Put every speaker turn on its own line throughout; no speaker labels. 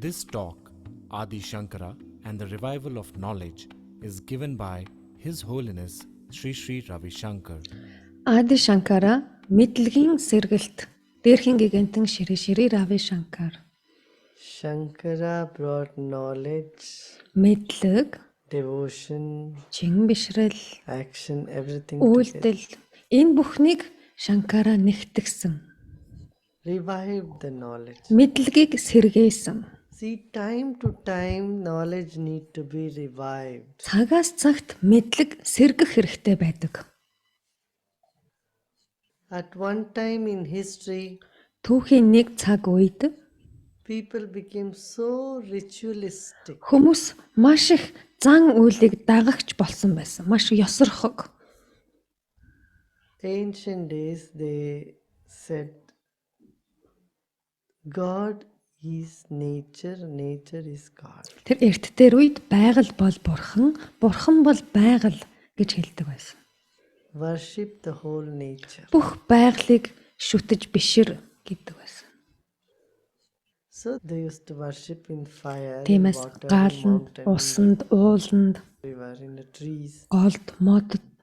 This talk, Adi Shankara and the Revival of Knowledge, is given by His Holiness Sri Sri Ravi Shankar.
Adi Shankara мэдлэгийн сэргэлт дээрхэн гигантэн Шри Рави Shankar.
Shankara brought knowledge,
Мэдлэг,
devotion,
чин бишрэл,
action, everything together.
үйлдэл энэ бүхнийг Shankara нэгтгэсэн.
Revive the knowledge.
Мэдлэгийг сэргээсэн.
See, time to time, knowledge need to be revived.
Цагаас цагт мэдлэг сэргэх хэрэгтэй байдаг.
At one time in history,
Түүхийн нэг цаг үед
people became so ritualistic.
хүмүүс маш их зан үйлийг дагагч болсон байсан. Маш ёсорхог.
Ancient days, they said, God is nature, nature is God.
Тэр эрт дээр үед байгаль бол бурхан, бурхан бол байгаль гэж хэлдэг байсан.
Worship the whole nature.
Бүх байгалыг шүтэж бишир гэдэг байсан.
So they used to worship in fire, in
Тиймээс
water, in
гааланд,
mountain,
усанд, ууланд,
in river, in the trees,
голд,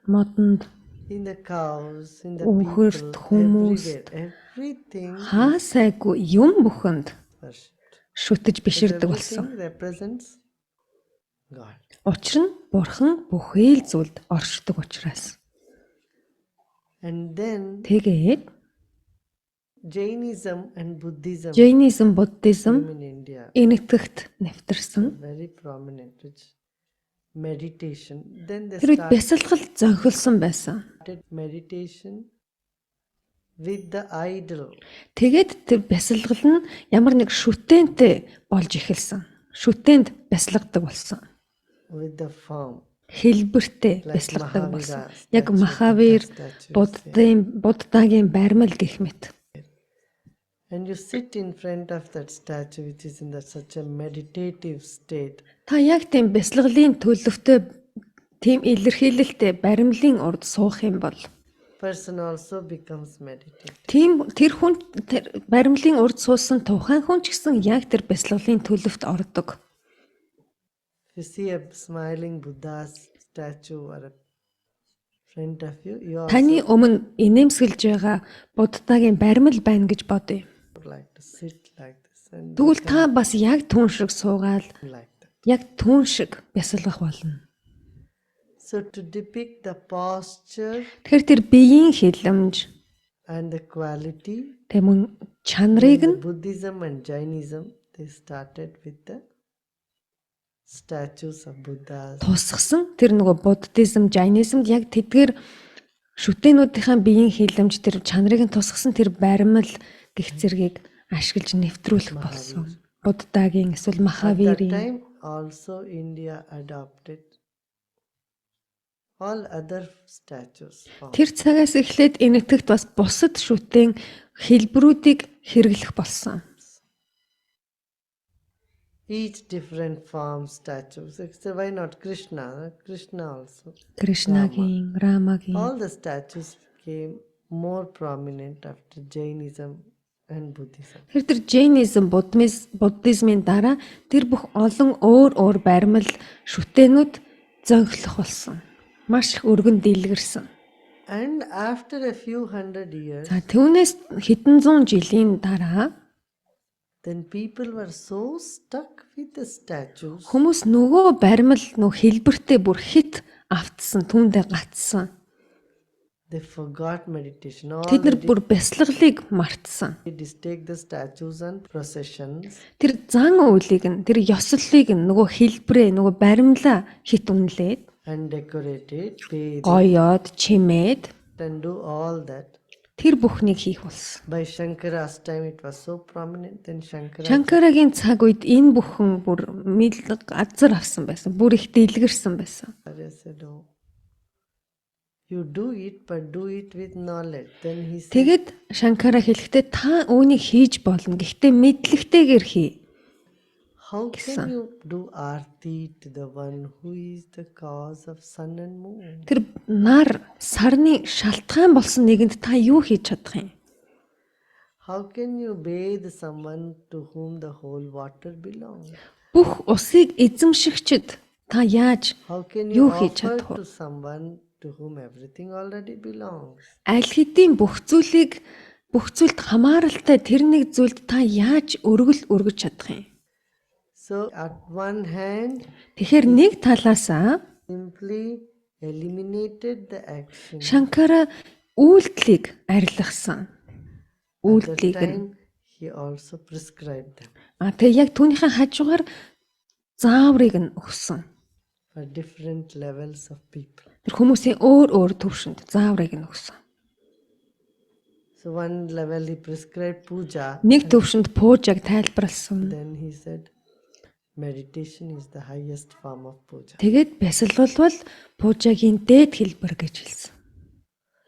модонд,
in the cows, in the
Үхэрт,
people,
хүмүүст,
everywhere. Everything
хаасайгүй юм бүхэнд
worshipped.
шүтэж биширдэг
Everything
болсон.
represents God.
Учир нь бурхан бүхэл зүйлд оршдог учраас.
And then
Тэгээд
Jainism and Buddhism
Jainism, Buddhism
came in India,
энэтхэгт нэвтэрсэн.
very prominent, which meditation. Then they
Тэр үед бясалгал зөнхөлсөн байсан.
started meditation with the idol.
Тэгээд тэр бясалгал нь ямар нэг шүтэнтэй болж эхэлсэн. Шүтэнд бясалгадаг болсон.
With the form.
Хэлбэртэй
Like
бясалгадаг болсон.
Mahavira
Яг
statue,
Махавир,
Buddha statues,
Буддагийн баримл гэх мэт.
And you sit in front of that statue, which is in such a meditative state.
Та яг тийм бясалгалын төлөвтэй тийм илэрхийлэлтэй баримлын урд суух юм бол
Person also becomes meditative.
тийм тэр хүн тэр баримлын урд суусан тухайн хүн ч гэсэн яг тэр бясалгалын төлөвт ордог.
If you see a smiling Buddha statue or a front of you, you
Таны
also
өмнө инээмсэглэж байгаа Буддагийн баримл байна гэж бодъё.
like to sit like this and
Тэгвэл та бас яг түүн шиг суугаал
like that.
яг түүн шиг бясалгах болно.
So to depict the posture
Тэгэхээр тэр биеийн хилэмж,
and the quality,
тэмүн чанарыг нь
Buddhism and Jainism, they started with the statues of Buddhas.
тусгсан. Тэр нөгөө Буддизм, Жайнизмд яг тэдгээр шүтээнүүдийнхээ биеийн хилэмж, тэр чанарыг нь тусгсан тэр баримл гэх зэргийг ашиглаж нэвтрүүлэх болсон. Буддагийн эсвэл
At that
Махавирийн
time also India adopted all other statues.
тэр цагаас эхлээд энэтхэгт бас бусад шүтээн хэлбэрүүдийг хэрэглэх болсон.
Each different form statues. So why not Krishna? Krishna also.
Кришнагийн, Рамагийн
All the statues became more prominent after Jainism and Buddhism.
тэр Жайнизм, Буддизмын дараа тэр бүх олон өөр баримл шүтээнүүд зөнхлөх болсон. Маш их өргөн дийлгэрсэн.
And after a few hundred years,
За түүнээс хэдэн зуун жилийн дараа
then people were so stuck with the statues.
хүмүүс нөгөө баримл хэлбэртэй бүр хит автсан, түүндээ гацсан.
They forgot meditation. All
Тэд нар
they
бүр бясалгалыг мартсан.
did is take the statues and processions.
Тэр зан үйлийг нь, тэр ёслолыг нь нөгөө хэлбрээ, нөгөө баримлаа хит үнэлээд,
And decorate it, bathe it,
гоёод, чимээд
and do all that.
тэр бүхнийг хийх болсон.
By Shankara's time, it was so prominent. Then Shankara
Шанкарагийн цаг үед энэ бүхэн бүр газар авсан байсан. Бүр их дийлгэрсэн байсан.
said, "Oh, you do it, but do it with knowledge." Then he said,
Тэгэд Шанкара хэлэхдээ та үүнийг хийж болно. Гэхдээ мэдлэгтэйгээр хий.
"How can you do arti to the one who is the cause of sun and moon?
Тэр нар сарны шалтгаан болсон нэгэнд та юу хийж чадах юм?
How can you bathe someone to whom the whole water belongs?
Бүх усыг эзэмшигчд та яаж
How can you
юу хийж
offer
чадах вэ?
to someone to whom everything already belongs?
Аль хэдийн бүх зүйлд хамааралтай тэр нэг зүйлд та яаж өргөж чадах юм?
So, at one hand,
Тэгэхээр нэг талаасаа
simply eliminated the action.
Шанкара үйлдэлийг арилгасан.
At the
Үйлдэлийг нь
time, he also prescribed them
тэгээ яг түүнийхээ хажуугаар зааврыг нь өгсөн.
for different levels of people.
Тэр хүмүүсийн өөр төвшөнд зааврыг нь өгсөн.
So, one level he prescribed puja,
Нэг төвшөнд пуужаг тайлбарлсан.
then he said, meditation is the highest form of puja.
Тэгээд бясалгалбал пуужагийн дээд хэлбэр гэж хэлсэн.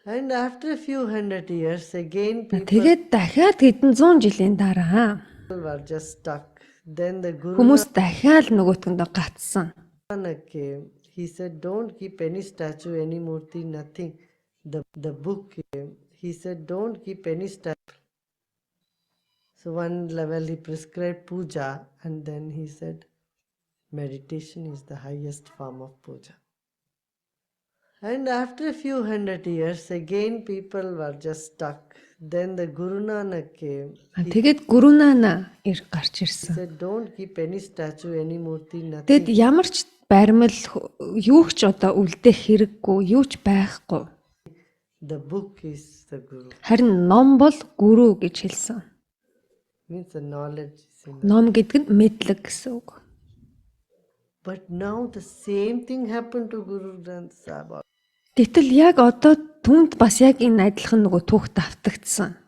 And after a few hundred years, again people
Тэгээд дахиад хэдэн зуун жилийн дараа
were just stuck. Then the Guru
хүмүүс дахиад нөгөөтгөндөө гатсан.
Nanak came. He said, don't keep any statue, any murti, nothing. The book came. He said, don't keep any statue. So one level he prescribed puja, and then he said, meditation is the highest form of puja. And after a few hundred years, again people were just stuck. Then the Guru Nanak came.
Тэгээд Гурунана гарч
He
ирсэн.
said, don't keep any statue, any murti,
Тэгэд
nothing.
ямар ч баримл юу ч одоо үлдэх хэрэггүй, юу ч байхгүй.
The book is the Guru.
Харин ном бол гүрүү гэж хэлсэн.
Means the knowledge is in.
Ном гэдэг нь мэдлэг гэсэн үг.
But now the same thing happened to Guru Granth Sahib.
Гэтэл яг одоо түнд бас яг энэ адилхан нөгөө түүх давтагдсан.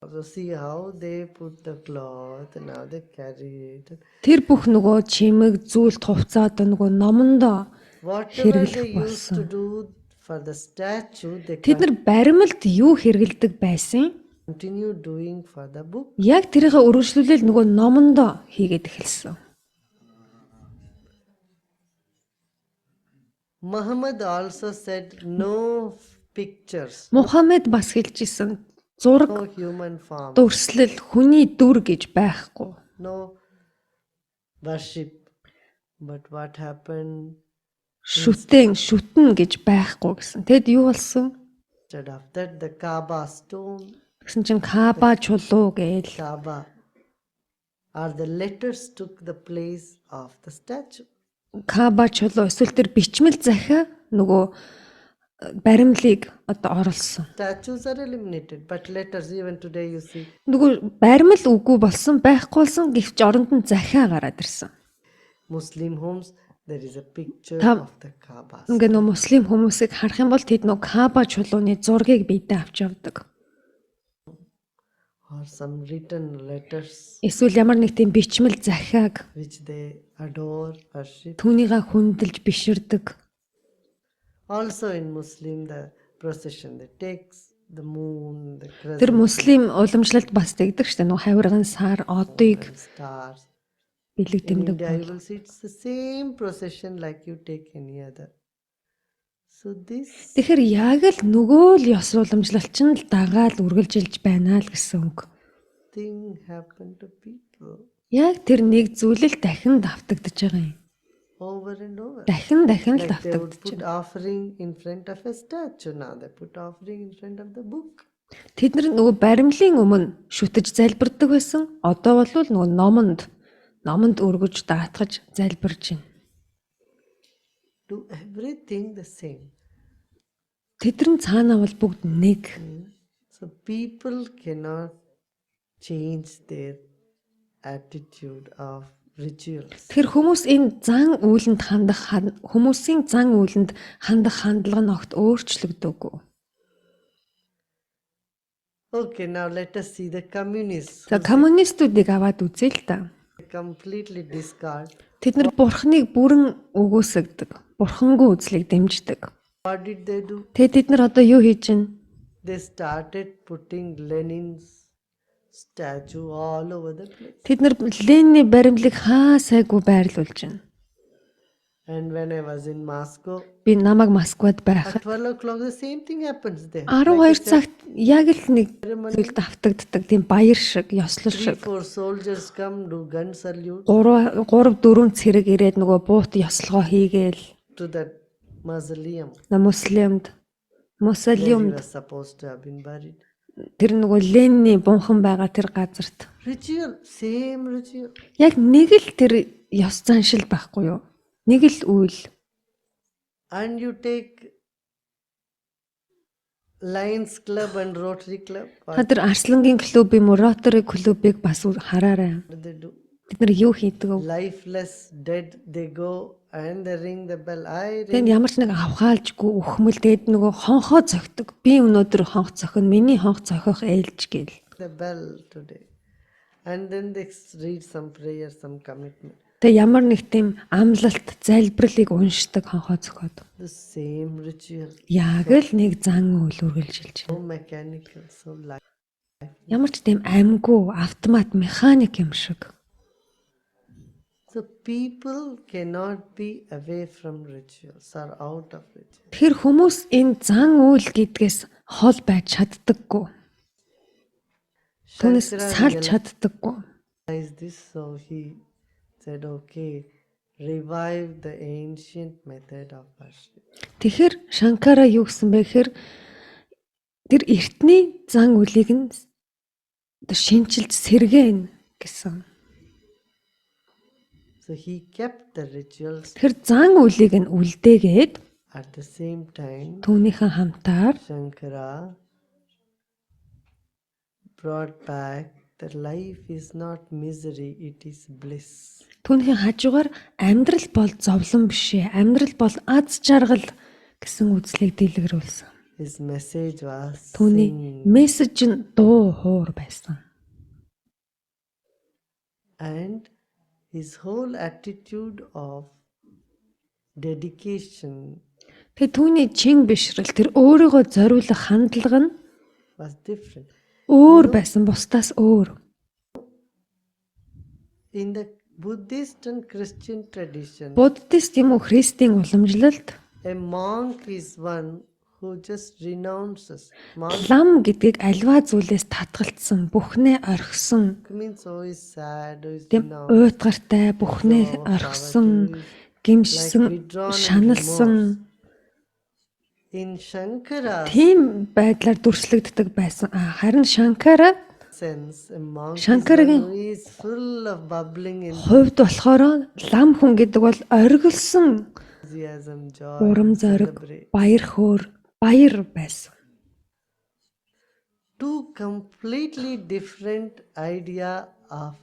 So see how they put the cloth and how they carry it.
Тэр бүх нөгөө чимэг зүйл хувцаа одоо нөгөө номондоо
Whatever
Хэрэглэх
they used to
болсон.
do for the statue, they
тэд нар баримлд юу хэрэгэлдэг байсан?
continue doing for the book.
Яг тэрийг өргөжлүүлэл нөгөө номондоо хийгээд эхэлсэн.
Muhammad also said no pictures,
Мухаммед бас хэлжсэн зураг,
no human form,
дүрслэл, хүний дүр гэж байхгүй.
no worship. But what happened
Шүтэн гэж байхгүй гэсэн. Тэгэд юу болсон?
instead of that? The Kaaba stone,
Гэсэн чинь Каба чулуу гээл.
Kaaba, or the letters took the place of the statue.
Каба чулуу эсвэл тэр бичмэл захиа нөгөө баримлыг одоо оруулсан.
Statues are eliminated, but letters, even today you see,
Нөгөө баримл үгүй болсон байхгүй болсон гэвч оронд нь захиа гараад ирсэн.
Muslim homes, there is a picture
Tam-
of the Kaaba.
Ингээ нөгөө муслим хүмүүсийг харах юм бол тэд нөгөө Каба чулууны зургийг биедээ авч явдаг.
Or some written letters
Эсвэл ямар нэг тийм бичмэл захиаг
which they adore, worship.
түүнийгээ хүндэлж биширдэг.
Also in Muslim, the procession, they takes the moon, the
Тэр
crescent,
муслим уламжлалт бас тэгдэг штэ нөгөө хавирган сар одыг
and stars.
бэлэг
In
тэмдэг.
India, you will see it's the same procession like you take any other. So this
Тэгэхээр яг л нөгөө л ёс уламжлалт чинь л дагаал үргэлжилж байна л гэсэн үг.
thing happened to people
Яг тэр нэг зүйл л дахин давтагдж байгаа юм.
over and over.
Дахин л
Like they would
давтагдж
put
байна.
offering in front of a statue. Now they put offering in front of the book.
Тэд нар нөгөө баримлын өмнө шүтэж залбирдаг байсан. Одоо бол нөгөө номонд өргөж даатгаж залбирж байна.
Do everything the same.
Тэдэр нь цаанаа бол бүгд нэг.
So people cannot change their attitude of rituals.
Тэр хүмүүс энэ зан үйлэнд хүмүүсийн зан үйлэнд хандах хандлага нь огт өөрчлөгдөөгүй.
Okay, now let us see the communists.
За коммунистуудыг аваад үзье л та.
They completely discard.
Тэд нар бурхныг бүрэн үгүйсгдэг. Бурхангүй үзлийг дэмждэг.
What did they do?
Тэгээд тэд нар одоо юу хийж байна?
They started putting Lenin's statue all over the place.
Тэд нар Ленины баримлыг хаа сайгүй байрлуулж байна.
And when I was in Moscow,
Би намайг Москвад байхад
at 12 o'clock, the same thing happens there.
12 цагт яг л нэг зүйл давтагддаг. Тийм баяр шиг, ёслол
3,
шиг.
4 soldiers come, do gun salute
3 4 цэрэг ирээд нөгөө буут ёслогоо хийгээл
to that mausoleum
муслимд
where he
мусалиумд
was supposed to have been buried.
тэр нөгөө Ленины бунхан байгаа тэр газарт
Ritual, same ritual.
яг нэг л тэр ёс заншил байхгүй юу? Нэг л үйл.
And you take Lions Club and Rotary Club.
Та тэр Арслангийн клубын Rotary клубыг бас хараарай.
What do they do?
Бид нар юу хийдэг вэ?
Lifeless, dead, they go and they ring the bell. I ring.
Тэнд ямар ч нэг авхаалжгүй өхмөл тэгээд нөгөө хонхоо цогтөг. Би өнөөдөр хонх цохино, миний хонх цохих ээлж гээл.
The bell today. And then they read some prayer, some commitment.
Тэгээ ямар нэг тийм амлалт, залбирлыг уншдаг хонхоо цохоод.
The same ritual.
Яг л нэг зан үйл үргэлжилж байна.
So mechanical, so life.
Ямар ч тийм амьгүй, автомат, механик юм шиг.
So people cannot be away from rituals or out of rituals.
Тэр хүмүүс энэ зан үйл гэдгээс хол байж чаддаггүй. Түүнээс салж чаддаггүй.
Realized this, so he said, okay, revive the ancient method of worship.
Тэгэхээр Шанкара юу гэсэн бэ гэхээр тэр эртний зан үлийг нь шинжилж сэргээн гэсэн.
So he kept the rituals.
Тэр зан үлийг нь үлдээгээд
At the same time,
түүнийхэн хамтаар
Shankara brought back that life is not misery, it is bliss.
түүнийхэн хажуугаар амьдрал бол зовлон биш ээ. Амьдрал бол аз жаргал гэсэн үзлийг дэлгэрүүлсэн.
His message was
Түүний
sing.
мессеж нь дуу хуур байсан.
And his whole attitude of dedication
Тэгээ түүний чин бишрэл тэр өөрийгөө зориулах хандлага нь
was different.
өөр байсан, бусдаас өөр.
In the Buddhist and Christian tradition,
Буддист юм уу христийн уламжлалд
a monk is one who just renounces. Monk
лам гэдгийг альва зүйлээс татгалцсан, бүхнээ орхисон,
means who is sad, who is
тийм
renounced.
уйтгартай, бүхнээ орхисон, гимшсэн, шаналсан
In Shankara's
тийм байдлаар дүрслэгддэг байсан. Харин Шанкара
sense, a monk is
Shankaraгийн
one who is full of bubbling
хувьд болохоор лам хүн гэдэг бол оргилсон
enthusiasm, joy,
урам зориг,
celebrate.
баяр хөөр, баяр байсан.
Two completely different idea of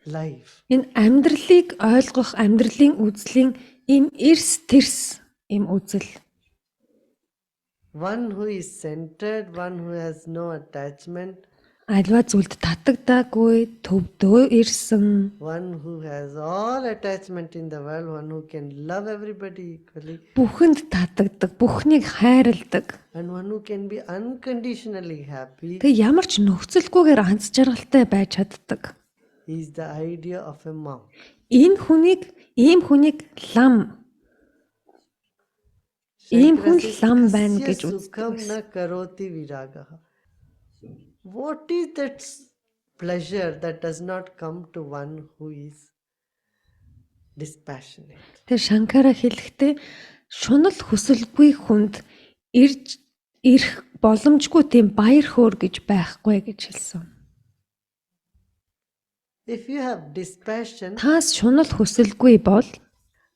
life.
Энэ амьдралыг ойлгох, амьдралын үзлийн ийм эрс тэрс ийм үзэл.
One who is centered, one who has no attachment,
Альва зүйлд татагдаагүй, төвдөө ирсэн,
one who has all attachment in the world, one who can love everybody equally,
бүхэнд татагдаг, бүхнийг хайрладаг.
and one who can be unconditionally happy
Тэг ямар ч нөхцөлгүйгээр анц жаргалтай байж чаддаг.
is the idea of a monk.
Ийм хүнийг лам Ийм хүн
Shankara says,
лам байна
"Kasya
гэж
sukham
үздэг.
na karoti viragaha." What is that pleasure that does not come to one who is dispassionate?
Тэр Шанкара хэлэхдээ шунал хүсэлгүй хүнд ирэх боломжгүй тийм баяр хөөр гэж байхгүй гэж хэлсэн.
If you have dispassion,
Таас шунал хүсэлгүй бол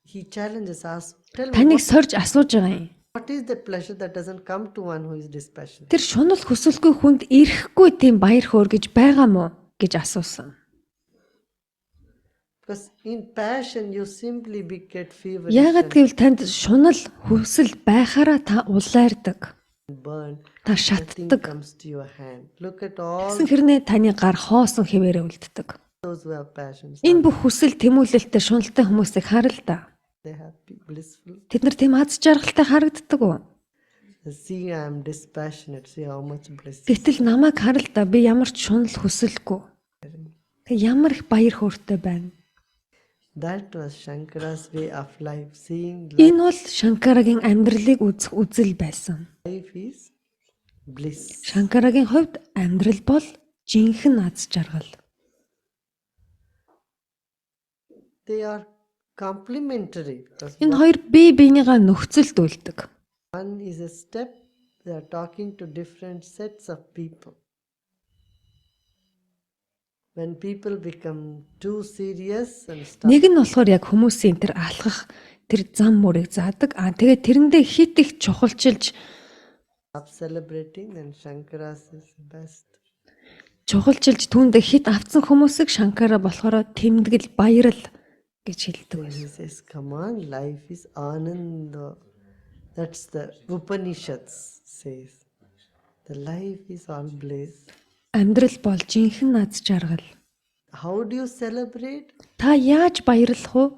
he challenges us. Tell me,
таныг сорж асууж байгаа юм.
what is the pleasure that doesn't come to one who is dispassionate?
Тэр шунал хүсэлгүй хүнд ирэхгүй тийм баяр хөөр гэж байгаа мó гэж асуусан.
Because in passion, you simply get feverish
Яагаад гэвэл танд шунал хүсэл байхаараа та улайрдаг.
and burn.
Та
Nothing
шатдаг.
comes to your hand. Look at all
Гэсэн хэрнээ таны гар хоосон хэвээрээ үлддэг.
those who have passions.
Энэ бүх хүсэл тэмүүлэлтэй шуналтай хүмүүсийг хар л да.
They happy, blissful.
Тэд нар тийм аз жаргалтай харагддаг уу?
See, I am dispassionate. See how much bliss.
Гэтэл намайг хар л да. Би ямар ч шунал хүсэлгүй. Тэг ямар их баяр хөөртэй байна.
That was Shankara's way of life, seeing
Энэ бол Шанкарагийн амьдралыг үзэх үзэл байсан.
life is bliss.
Шанкарагийн хувьд амьдрал бол жинхэнэ аз жаргал.
They are complementary because
Энэ хоёр бие биенийгаа нөхцөлдүүлдэг.
one is a step, they are talking to different sets of people. When people become too serious and start
Нэг нь болохоор яг хүмүүсийн тэр алхах тэр зам мөрийг заадаг. Тэгээд тэрэндээ хит их чухалчилж
celebrating, then Shankara's is best.
түүнд хит авцсан хүмүүсийг Шанкара болохоор тэмдэглэл баярал гэж хэлдэг
He
байсан.
says, come on, life is ananda. That's the Upanishads says. The life is all bliss.
Амьдрал бол жинхэнэ аз жаргал.
How do you celebrate?
Та яаж баярлах вэ?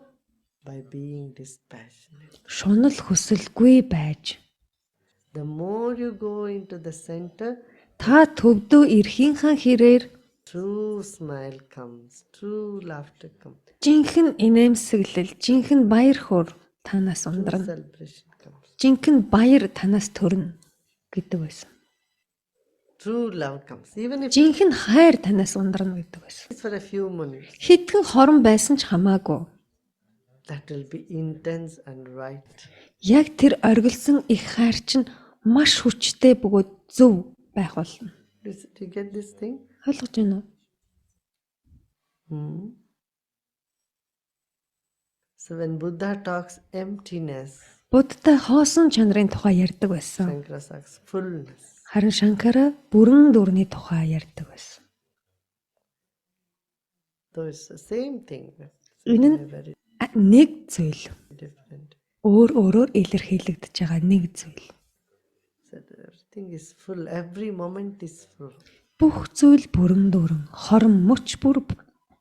By being dispassionate.
Шунал хүсэлгүй байж.
The more you go into the center,
Та төвдөө эрхийнхаа хэрээр
true smile comes, true laughter comes,
жинхэнэ инээмсэглэл, жинхэнэ баяр хөөр танаас
true
ундрана.
celebration comes,
Жинхэнэ баяр танаас төрнө гэдэг байсан.
true love comes. Even if
Жинхэнэ хайр танаас ундрана гэдэг байсан.
it's for a few minutes,
Хэдхэн хорон байсан ч хамаагүй.
that will be intense and right.
Яг тэр оргилсон их хайр чинь маш хүчтэй бөгөөд зөв байх болно.
Do you get this thing?
Ойлгож байна уу?
So when Buddha talks emptiness,
Буддтай хоосон чанарын тухай ярьдаг байсан.
Shankara talks fullness.
Харин Шанкара бүрэн дүүрний тухай ярьдаг байсан.
So it's the same thing, but
Энэ
in
нь
a very
нэг зүйл.
different.
Өөрөөр илэрхийлэгдэж байгаа нэг зүйл.
So everything is full. Every moment is full.
Бүх зүйл бүрэн дүүрэн, хорон мөч бүр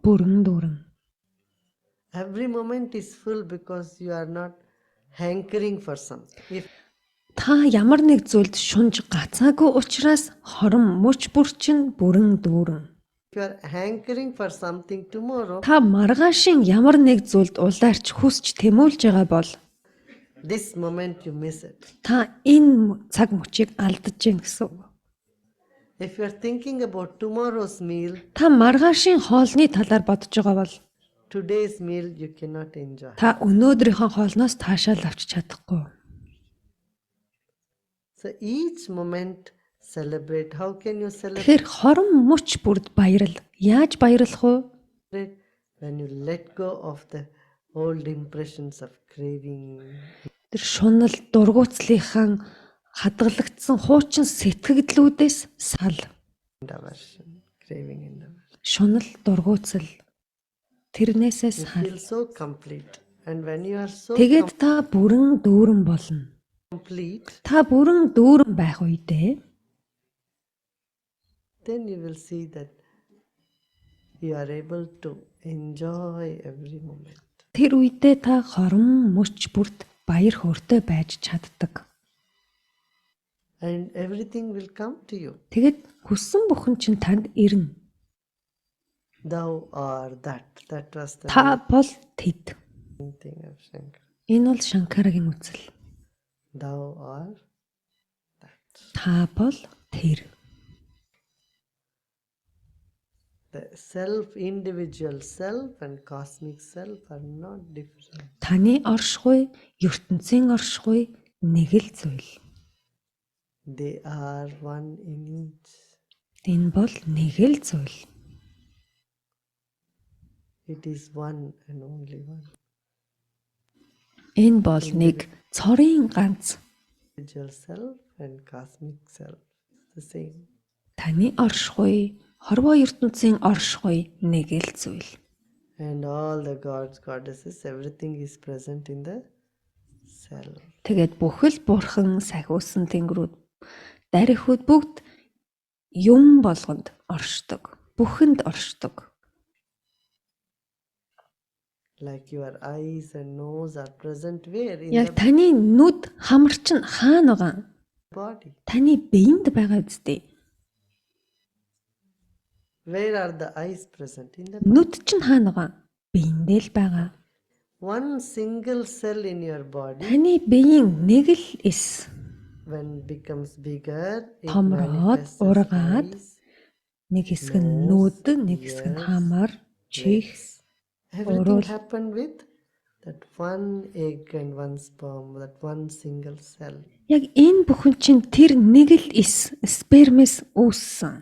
бүрэн дүүрэн.
Every moment is full because you are not hankering for something. If
Та ямар нэг зүйлд шунж гацаагүй учраас хорон мөч бүр чинь бүрэн дүүрэн.
you are hankering for something tomorrow,
Та маргаашийн ямар нэг зүйлд улаарч хүсч тэмүүлж байгаа бол
this moment you miss it.
та энэ цаг мөчийг алдаж гин гэсэн үг.
If you are thinking about tomorrow's meal,
Та маргаашийн хоолны талаар бодож байгаа бол
today's meal you cannot enjoy.
та өнөөдрийнхөө хоолноос таашаал авч чадахгүй.
So each moment celebrate. How can you celebrate?
Тэгэхээр хорон мөч бүрд баярал. Яаж баярлах вэ?
When you let go of the old impressions of craving,
Тэр шунал дургуутслынхаа хадгалагдсан хуучин сэтгэгдлүүдээс сал.
and aversion, craving and aversion.
Шунал дургуутсал тэрнээсээ сал.
Feel so complete. And when you are so
Тэгээд та бүрэн дүүрэн болно.
complete,
Та бүрэн дүүрэн байх үедээ
then you will see that you are able to enjoy every moment.
тэр үедээ та хорон мөч бүрт баяр хөөртэй байж чаддаг.
And everything will come to you.
Тэгэд хүссэн бүхэн чинь танд ирнэ.
Thou art that. That was the
Та бол тэд.
main thing of Shankara.
Энэ бол Шанкарагийн үзэл.
Thou art that.
Та бол тэр.
The self, individual self and cosmic self are not different.
Таны оршихуй, ертөнцийн оршихуй нэг л зүйл.
They are one in each.
Энэ бол нэг л зүйл.
It is one and only one.
Энэ бол нэг цорын ганц.
Individual self and cosmic self is the same.
Таны оршихуй, хорвоо ертөнцийн оршихуй нэг л зүйл.
And all the gods, goddesses, everything is present in the self.
Тэгээд бүхэл бурхан, сахиусан тэнгэрүүд, дарихуд бүгд юм болгонд оршдог. Бүхэнд оршдог.
Like your eyes and nose are present where? In
Яг
the
таны нүд, хамар чинь хаана байгаа?
body.
Таны биеинд байгаа үстэй.
Where are the eyes present? In the
Нүд чинь хаана байгаа? Биендээ л байгаа.
one single cell in your body,
Таны биеийн нэг л эс
when becomes bigger, it
томроод
manifests as
ургаад
eyes,
нэг хэсэг нь нүүд, нэг хэсэг нь хамар, чих,
everything
Oral.
happened with that one egg and one sperm, that one single cell.
яг энэ бүхэн чинь тэр нэг л эс спермэс үүссэн.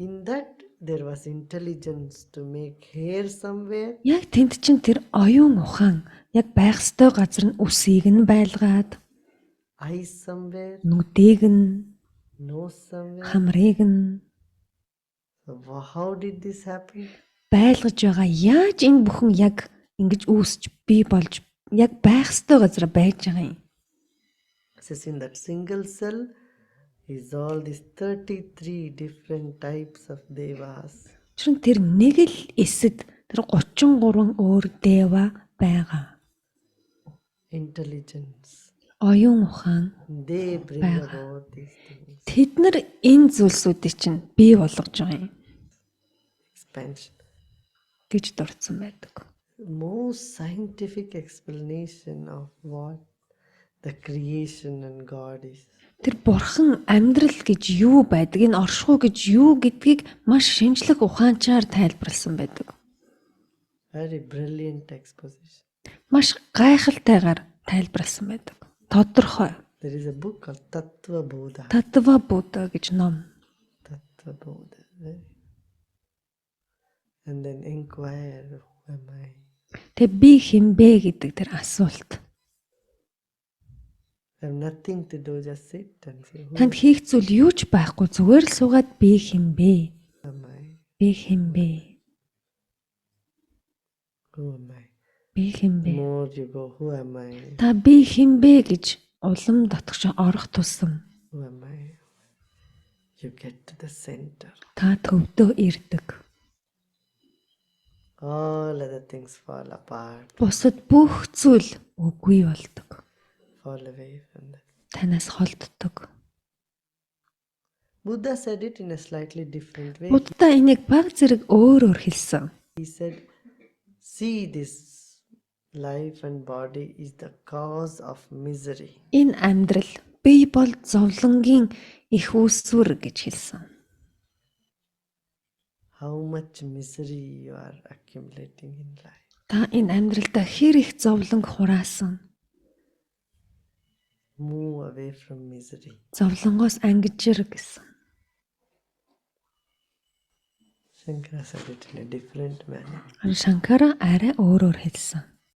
In that, there was intelligence to make hair somewhere,
Яг тэнд чинь тэр оюун ухаан яг байх ёстой газар нь үсийг нь байлгаад,
eyes somewhere,
нүдийг нь,
nose somewhere.
хамрыг нь
So how did this happen?
байлгаж байгаа. Яаж энэ бүхэн яг ингэж үүсч бий болж яг байх ёстой газар байж байгаа юм.
Says in that single cell is all these 33 different types of devas.
Учир нь тэр нэг л эсэд тэр 33 өөр дева байгаа.
Intelligence.
Оюун ухаан
They bring about these things.
тэд нар энэ зүйлсүүдийг чинь бий болгож байгаа юм
Expansion.
гэж дурдсан байдаг.
Most scientific explanation of what the creation and God is.
Тэр бурхан амьдрал гэж юу байдаг, энэ оршихуй гэж юу гэдгийг маш шинжлэх ухаанчаар тайлбарласан байдаг.
Very brilliant exposition.
Маш гайхалтайгаар тайлбарласан байдаг. Тодорхой.
There is a book called Tattva Bodha.
Татва Будда гэж ном.
Tattva Bodha. And then inquire, who am I?
Тэг би хэн бэ гэдэг тэр асуулт.
I have nothing to do, just sit and say, who
Танд хийх зүйл юу ч байхгүй, зүгээр л суугаад би хэн бэ?
am I?
Би хэн бэ?
Who am I?
Би хэн бэ?
More you go, who am I?
Та би хэн бэ гэж улам дотгош орох тусам
Who am I? You get to the center.
та төвдөө ирдэг.
All other things fall apart,
Бусад бүх зүйл үгүй болдог.
fall away from that.
Танаас холддог.
Buddha said it in a slightly different way.
Будда энийг баг зэрэг өөрөөр хэлсэн.
He said, see this life and body is the cause of misery.
Энэ амьдрал бие бол зовлонгийн их үүсвэр гэж хэлсэн.
How much misery you are accumulating in life.
Та энэ амьдралдаа хэр их зовлонг хураасан.
Move away from misery.
Зовлонгоос ангижир гэсэн.
Shankara said it in a different manner.
Шанкара арай өөрөөр хэлсэн.